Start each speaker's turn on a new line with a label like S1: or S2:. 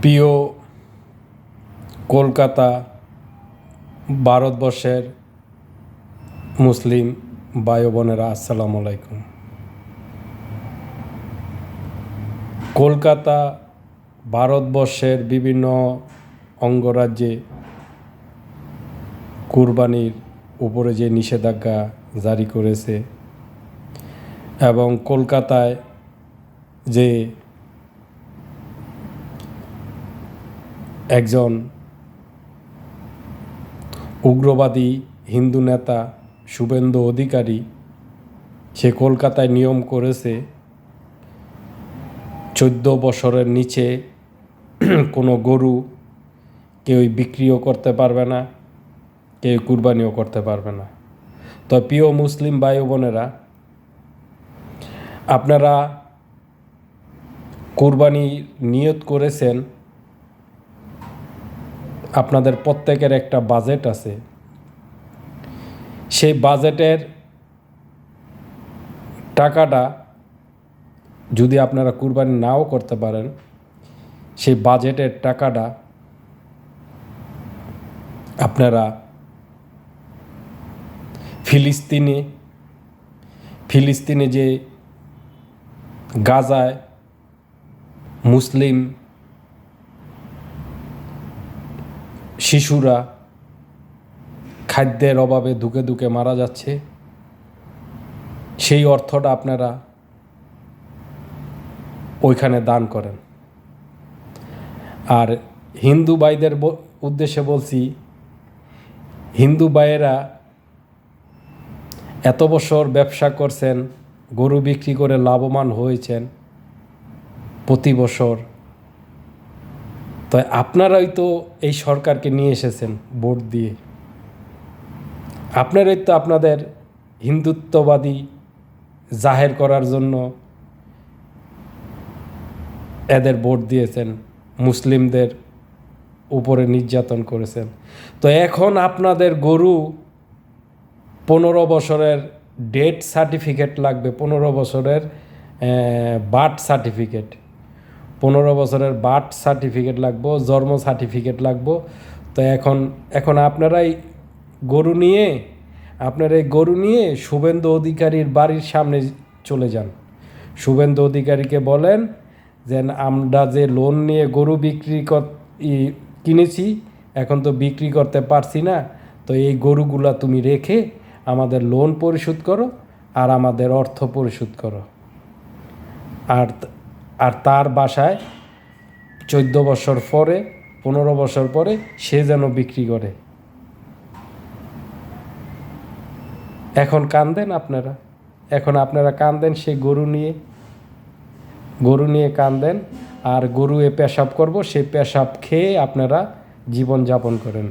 S1: প্রিয় কলকাতা ভারতবর্ষের মুসলিম ভাই বোনেরা, আসসালামু আলাইকুম। কলকাতা ভারতবর্ষের বিভিন্ন অঙ্গরাজ্যে কুরবানির উপরে যে নিষেধাজ্ঞা জারি করেছে এবং কলকাতায় যে একজন উগ্রবাদী হিন্দু নেতা শুভেন্দু অধিকারী সে কলকাতায় নিয়ম করেছে 14 বছরের নিচে কোনো গরু কেউ বিক্রিও করতে পারবে না, কেউ কুরবানিও করতে পারবে না। তো প্রিয় মুসলিম ভাই বোনেরা, আপনারা কুরবানি নিয়ত করেছেন, আপনাদের প্রত্যেকের একটা বাজেট আছে। সেই বাজেটের টাকাটা যদি আপনারা কুরবানি নাও করতে পারেন, সেই বাজেটের টাকাটা আপনারা ফিলিস্তিনে যে গাজায় মুসলিম শিশুরা খাদ্যের অভাবে ধুকে ধুকে মারা যাচ্ছে, সেই অর্থটা আপনারা ওইখানে দান করেন। আর হিন্দু ভাইদের উদ্দেশ্যে বলছি, হিন্দু ভাইয়েরা এত বছর ব্যবসা করছেন, গরু বিক্রি করে লাভবান হয়েছেন প্রতি বছর। তো আপনারাই তো এই সরকারকে নিয়ে এসেছেন ভোট দিয়ে, আপনারাই তো আপনাদের হিন্দুত্ববাদী জাহের করার জন্য এদের ভোট দিয়েছেন, মুসলিমদের উপরে নির্যাতন করেছেন। তো এখন আপনাদের গরু 15 বছরের ডেথ সার্টিফিকেট লাগবে, 15 বছরের বার্থ সার্টিফিকেট, 15 বছরের বার্থ সার্টিফিকেট লাগবো, জন্ম সার্টিফিকেট লাগবো। তো এখন আপনারাই গরু নিয়ে শুভেন্দু অধিকারীর বাড়ির সামনে চলে যান। শুভেন্দু অধিকারীকে বলেন যে আমরা যে লোন নিয়ে গরু কিনেছি, এখন তো বিক্রি করতে পারছি না, তো এই গরুগুলা তুমি রেখে আমাদের লোন পরিশোধ করো আর আমাদের অর্থ পরিশোধ করো। আর তার বাসায় 14 বছর পরে 15 বছর পরে সে যেন বিক্রি করে। এখন কান্দেন আপনারা কান্দেন সেই গরু নিয়ে কান্দেন, আর গরু পেশাব করবো, সেই পেশাব খেয়ে আপনারা জীবন যাপন করেন।